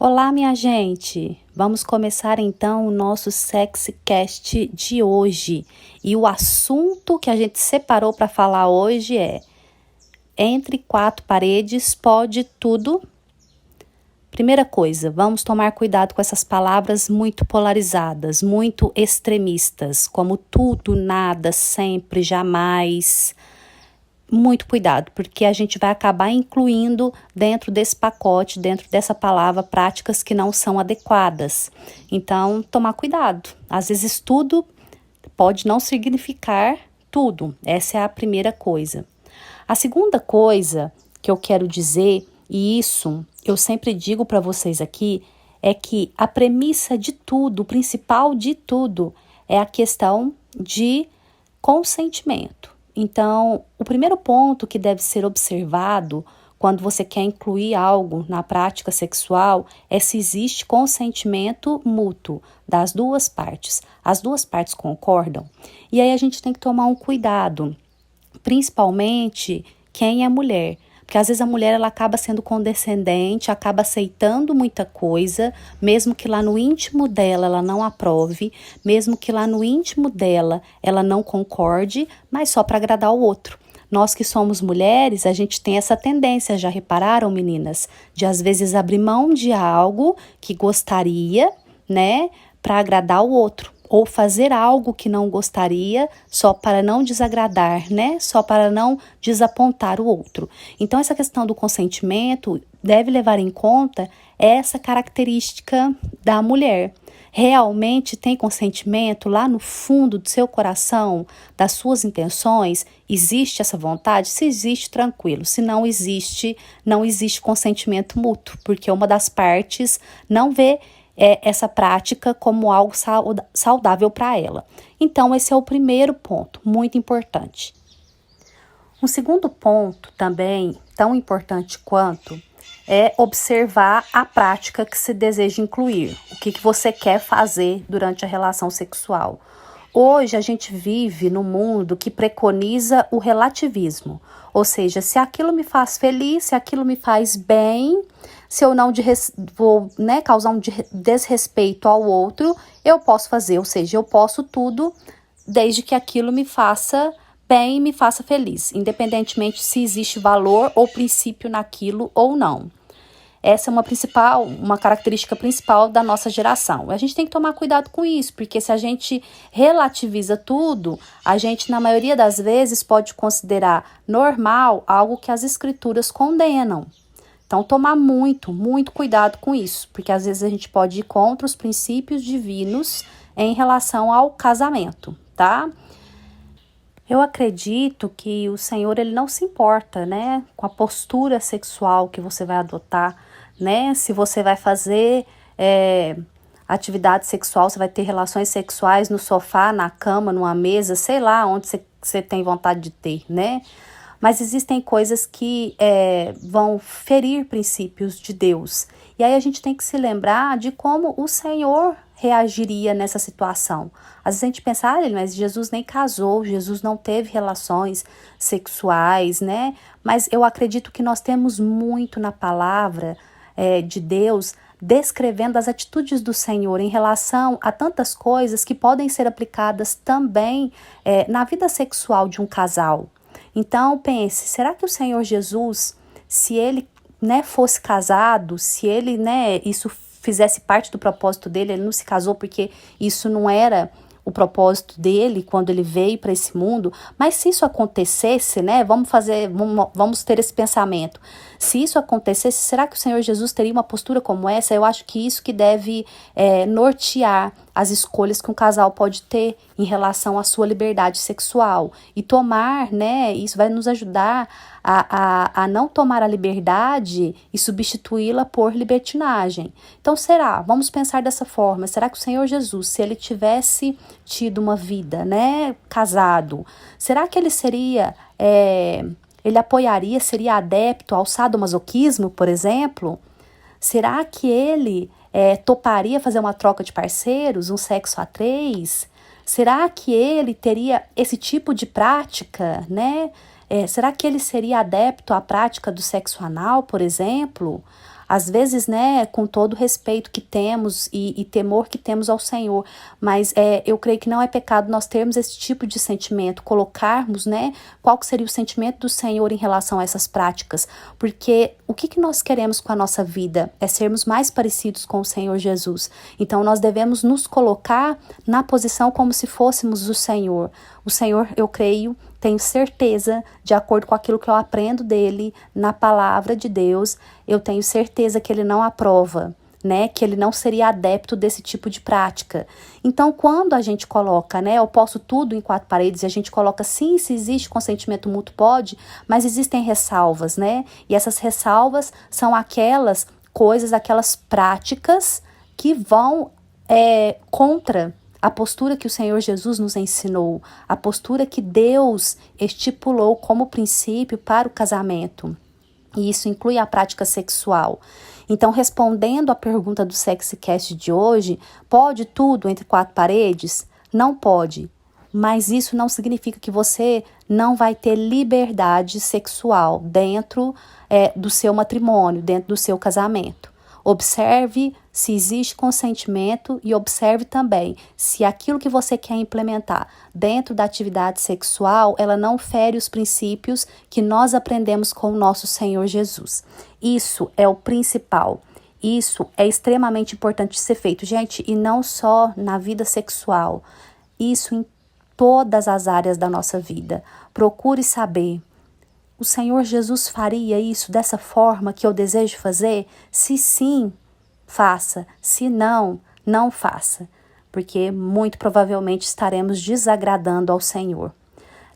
Olá, minha gente! Vamos começar então o nosso SexyCast de hoje. E o assunto que a gente separou para falar hoje é: entre quatro paredes pode tudo? Primeira coisa, vamos tomar cuidado com essas palavras muito polarizadas, muito extremistas, como tudo, nada, sempre, jamais. Muito cuidado, porque a gente vai acabar incluindo dentro desse pacote, dentro dessa palavra, práticas que não são adequadas. Então, tomar cuidado. Às vezes, tudo pode não significar tudo. Essa é a primeira coisa. A segunda coisa que eu quero dizer, e isso eu sempre digo para vocês aqui, é que a premissa de tudo, o principal de tudo, é a questão de consentimento. Então, o primeiro ponto que deve ser observado quando você quer incluir algo na prática sexual é se existe consentimento mútuo das duas partes. As duas partes concordam? E aí a gente tem que tomar um cuidado, principalmente quem é mulher. Porque às vezes a mulher ela acaba sendo condescendente, acaba aceitando muita coisa, mesmo que lá no íntimo dela ela não aprove, mesmo que lá no íntimo dela ela não concorde, mas só para agradar o outro. Nós que somos mulheres, a gente tem essa tendência, já repararam, meninas? De às vezes abrir mão de algo que gostaria, né, para agradar o outro. Ou fazer algo que não gostaria só para não desagradar, né? Só para não desapontar o outro. Então, essa questão do consentimento deve levar em conta essa característica da mulher. Realmente tem consentimento lá no fundo do seu coração, das suas intenções? Existe essa vontade? Se existe, tranquilo. Se não existe, não existe consentimento mútuo, porque uma das partes não vê essa prática como algo saudável para ela. Então, esse é o primeiro ponto, muito importante. Um segundo ponto também, tão importante quanto, é observar a prática que se deseja incluir. O que você quer fazer durante a relação sexual. Hoje a gente vive num mundo que preconiza o relativismo, ou seja, se aquilo me faz feliz, se aquilo me faz bem, se eu não vou causar um desrespeito ao outro, eu posso fazer, ou seja, eu posso tudo desde que aquilo me faça bem e me faça feliz, independentemente se existe valor ou princípio naquilo ou não. Essa é uma característica principal da nossa geração. A gente tem que tomar cuidado com isso, porque se a gente relativiza tudo, a gente, na maioria das vezes, pode considerar normal algo que as escrituras condenam. Então, tomar muito cuidado com isso, porque às vezes a gente pode ir contra os princípios divinos em relação ao casamento, tá? Eu acredito que o Senhor, ele não se importa, né, com a postura sexual que você vai adotar, né, se você vai fazer atividade sexual, você vai ter relações sexuais no sofá, na cama, numa mesa, sei lá, onde você tem vontade de ter, né, mas existem coisas que vão ferir princípios de Deus, e aí a gente tem que se lembrar de como o Senhor reagiria nessa situação. Às vezes a gente pensa, mas Jesus nem casou, Jesus não teve relações sexuais, né? Mas eu acredito que nós temos muito na palavra de Deus descrevendo as atitudes do Senhor em relação a tantas coisas que podem ser aplicadas também na vida sexual de um casal. Então pense, será que o Senhor Jesus, se ele fosse casado, se ele isso fizesse parte do propósito dele, ele não se casou porque isso não era o propósito dele quando ele veio para esse mundo, mas se isso acontecesse, vamos ter esse pensamento. Se isso acontecesse, será que o Senhor Jesus teria uma postura como essa? Eu acho que isso que deve nortear as escolhas que um casal pode ter em relação à sua liberdade sexual. E tomar, isso vai nos ajudar a não tomar a liberdade e substituí-la por libertinagem. Então, vamos pensar dessa forma, será que o Senhor Jesus, se ele tivesse tido uma vida, casado, será que ele seria, ele apoiaria, seria adepto ao sadomasoquismo, por exemplo? Será que ele toparia fazer uma troca de parceiros, um sexo a três? Será que ele teria esse tipo de prática, será que ele seria adepto à prática do sexo anal, por exemplo? às vezes, né, com todo o respeito que temos e temor que temos ao Senhor, mas eu creio que não é pecado nós termos esse tipo de sentimento, colocarmos, né, qual que seria o sentimento do Senhor em relação a essas práticas, porque o que nós queremos com a nossa vida é sermos mais parecidos com o Senhor Jesus. Então nós devemos nos colocar na posição como se fôssemos o Senhor. O Senhor, eu creio, tenho certeza, de acordo com aquilo que eu aprendo dele na palavra de Deus, eu tenho certeza que ele não aprova, né, que ele não seria adepto desse tipo de prática. Então, quando a gente coloca, né, eu posso tudo em quatro paredes, e a gente coloca, sim, se existe consentimento mútuo, pode, mas existem ressalvas, né, e essas ressalvas são aquelas coisas, aquelas práticas que vão contra a postura que o Senhor Jesus nos ensinou, a postura que Deus estipulou como princípio para o casamento. E isso inclui a prática sexual. Então, respondendo à pergunta do SexyCast de hoje, pode tudo entre quatro paredes? Não pode. Mas isso não significa que você não vai ter liberdade sexual dentro do seu matrimônio, dentro do seu casamento. Observe se existe consentimento e observe também se aquilo que você quer implementar dentro da atividade sexual, ela não fere os princípios que nós aprendemos com o nosso Senhor Jesus. Isso é o principal. Isso é extremamente importante de ser feito, gente, e não só na vida sexual. Isso em todas as áreas da nossa vida. Procure saber. O Senhor Jesus faria isso dessa forma que eu desejo fazer? Se sim, faça. Se não, não faça. Porque muito provavelmente estaremos desagradando ao Senhor.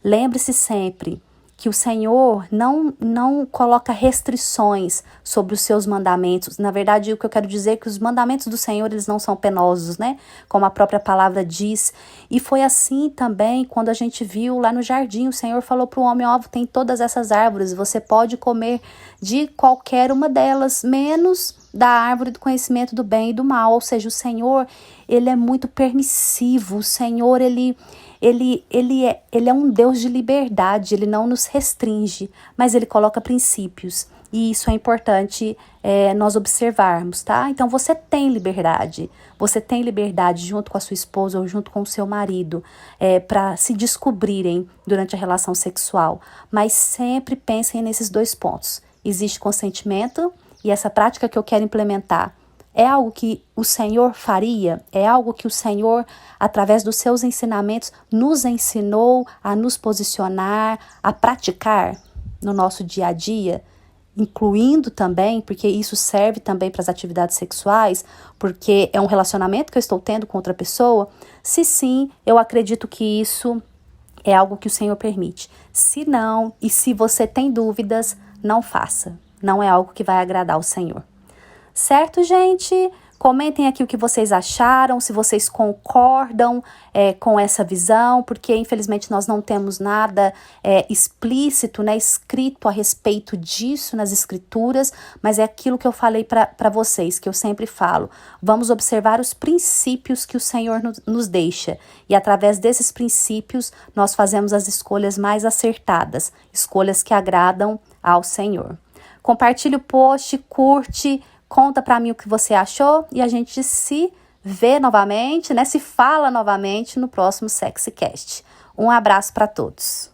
Lembre-se sempre que o Senhor não coloca restrições sobre os seus mandamentos. Na verdade, o que eu quero dizer é que os mandamentos do Senhor, eles não são penosos, né? Como a própria palavra diz. E foi assim também quando a gente viu lá no jardim, o Senhor falou para o homem, ó, tem todas essas árvores, você pode comer de qualquer uma delas, menos da árvore do conhecimento do bem e do mal. Ou seja, o Senhor, ele é muito permissivo. O Senhor, ele é um Deus de liberdade, ele não nos restringe, mas ele coloca princípios. E isso é importante nós observarmos, tá? Então você tem liberdade junto com a sua esposa ou junto com o seu marido para se descobrirem durante a relação sexual. Mas sempre pensem nesses dois pontos. Existe consentimento e essa prática que eu quero implementar é algo que o Senhor faria? É algo que o Senhor, através dos seus ensinamentos, nos ensinou a nos posicionar, a praticar no nosso dia a dia? Incluindo também, porque isso serve também para as atividades sexuais, porque é um relacionamento que eu estou tendo com outra pessoa? Se sim, eu acredito que isso é algo que o Senhor permite. Se não, e se você tem dúvidas, não faça. Não é algo que vai agradar ao Senhor. Certo, gente? Comentem aqui o que vocês acharam, se vocês concordam com essa visão, porque infelizmente nós não temos nada explícito, né, escrito a respeito disso nas escrituras, mas é aquilo que eu falei para vocês, que eu sempre falo. Vamos observar os princípios que o Senhor nos deixa, e através desses princípios nós fazemos as escolhas mais acertadas, escolhas que agradam ao Senhor. Compartilhe o post, curte, conta pra mim o que você achou e a gente se vê novamente, né? Se fala novamente no próximo SexyCast. Um abraço para todos.